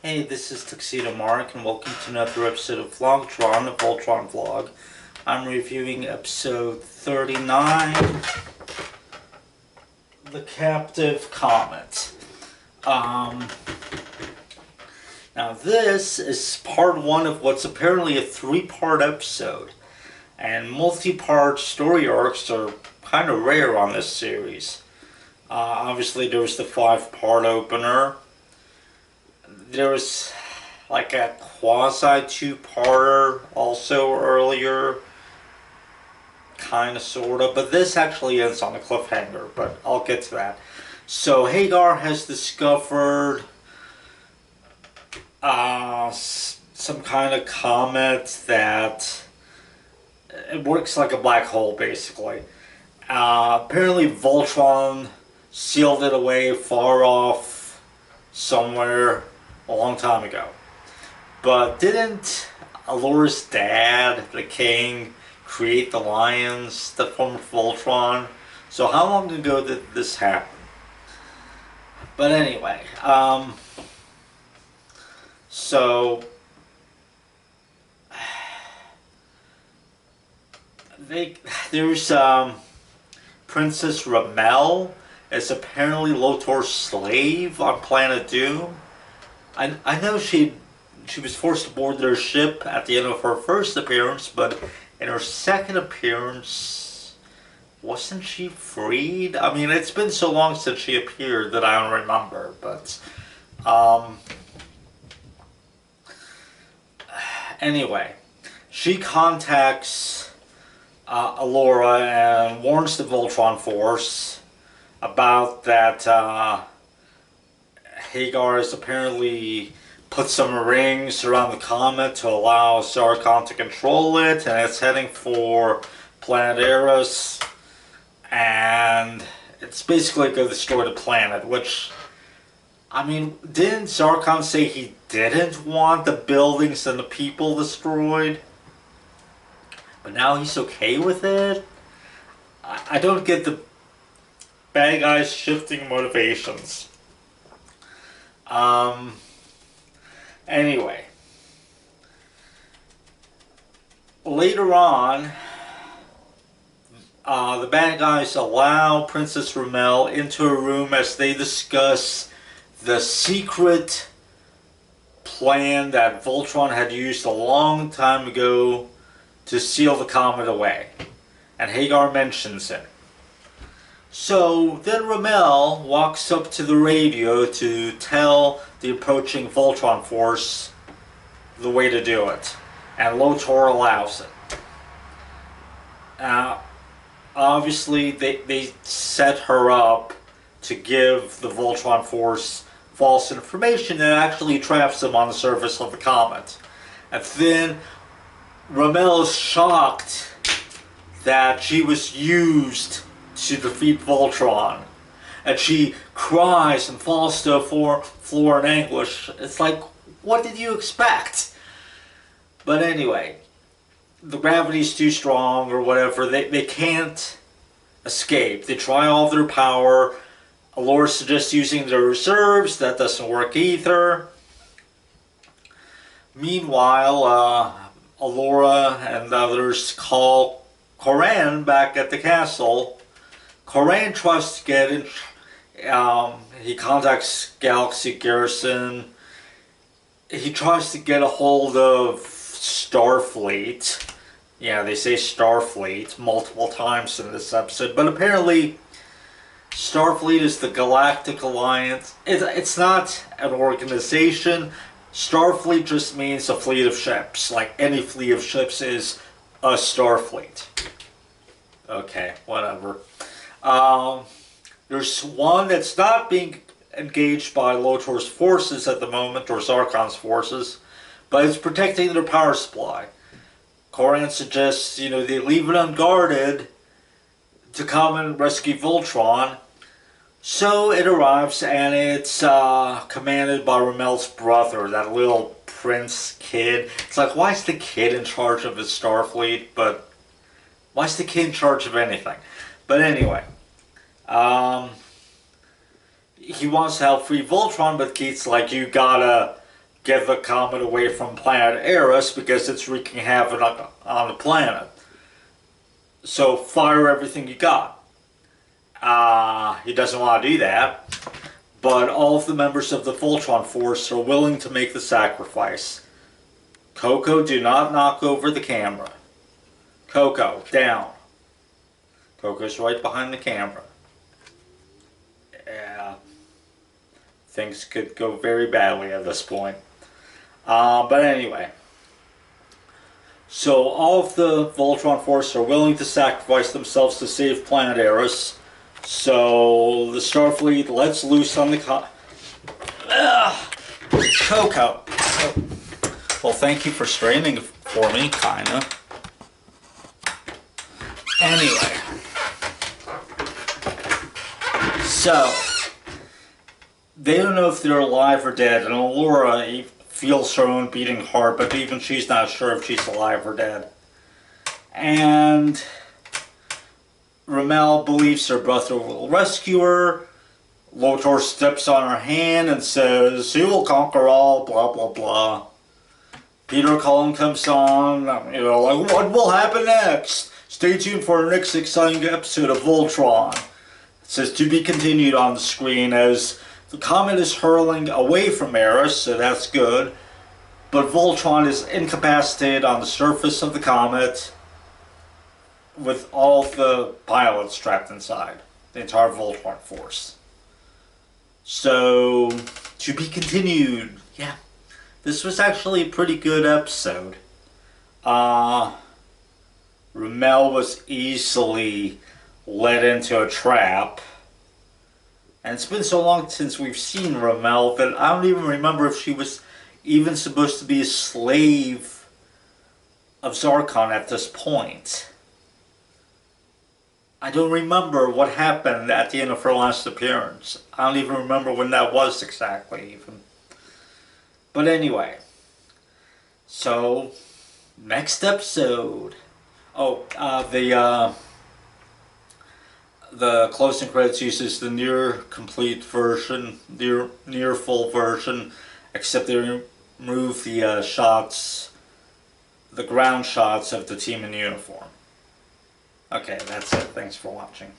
Hey, this is Tuxedo Mark, and welcome to another episode of VLOGTRON, the Voltron vlog. I'm reviewing episode 39, The Captive Comet. Now this is part one of what's apparently a three-part episode, and multi-part story arcs are kind of rare on this series. Obviously there was the five-part opener. There was like a quasi two-parter also earlier, kind of, sort of, but this actually ends on a cliffhanger, but I'll get to that. So Hagar has discovered some kind of comet that it works like a black hole, basically. Apparently Voltron sealed it away far off somewhere a long time ago. But didn't Alora's dad, the king, create the lions that formed Voltron? So how long ago did this happen? But anyway, so there's Princess Ramel is apparently Lotor's slave on Planet Doom. I know she was forced to board their ship at the end of her first appearance, but in her second appearance, wasn't she freed? I mean, it's been so long since she appeared that I don't remember, but anyway, she contacts Alora and warns the Voltron force about that Hagar has apparently put some rings around the comet to allow Zarkon to control it, and it's heading for planet Eris, and it's basically going to destroy the planet, which, I mean, didn't Zarkon say he didn't want the buildings and the people destroyed? But now he's okay with it? I don't get the bad guys shifting motivations. Anyway, later on, the bad guys allow Princess Ramel into a room as they discuss the secret plan that Voltron had used a long time ago to seal the comet away, and Hagar mentions it. So then Ramel walks up to the radio to tell the approaching Voltron force the way to do it, and Lotor allows it. Obviously they set her up to give the Voltron force false information that actually traps them on the surface of the comet. And then Ramel is shocked that she was used to defeat Voltron, and she cries and falls to the floor in anguish. It's like, what did you expect? But anyway, the gravity's too strong or whatever. They can't escape. They try all their power. Alora suggests using their reserves. That doesn't work either. Meanwhile, Alora and others call Coran back at the castle. Coran tries to get in. He contacts Galaxy Garrison. He tries to get a hold of Starfleet. Yeah, they say Starfleet multiple times in this episode, but apparently Starfleet is the Galactic Alliance. It's not an organization. Starfleet just means a fleet of ships. Like any fleet of ships is a Starfleet. Okay, whatever. There's one that's not being engaged by Lotor's forces at the moment, or Zarkon's forces, but it's protecting their power supply. Coran suggests, they leave it unguarded to come and rescue Voltron. So it arrives, and it's commanded by Ramel's brother, that little prince kid. It's like, why is the kid in charge of his Starfleet? But why is the kid in charge of anything? But anyway, he wants to help free Voltron, but Keith's like, you gotta get the comet away from planet Eris because it's wreaking havoc on the planet. So fire everything you got. He doesn't want to do that, but all of the members of the Voltron force are willing to make the sacrifice. Coco, do not knock over the camera. Coco, down. Coco's right behind the camera. Yeah. Things could go very badly at this point. But anyway. So all of the Voltron force are willing to sacrifice themselves to save planet Eris. So the Starfleet lets loose on the Coco. Well, thank you for straining for me, kinda. Anyway. So, they don't know if they're alive or dead, and Allura feels her own beating heart, but even she's not sure if she's alive or dead. And Ramel believes her brother will rescue her. Lotor steps on her hand and says, "He will conquer all, blah, blah, blah." Peter Cullen comes on, like, what will happen next? Stay tuned for our next exciting episode of Voltron. It says to be continued on the screen as the comet is hurling away from Eris, so that's good. But Voltron is incapacitated on the surface of the comet with all the pilots trapped inside, the entire Voltron force. So, to be continued. Yeah, this was actually a pretty good episode. Ramel was easily led into a trap. And it's been so long since we've seen Ramel that I don't even remember if she was even supposed to be a slave of Zarkon at this point. I don't remember what happened at the end of her last appearance. I don't even remember when that was exactly even. But anyway. So, next episode. Oh, the closing credits uses the near complete version, near full version, except they remove the shots, the ground shots of the team in uniform. Okay, that's it. Thanks for watching.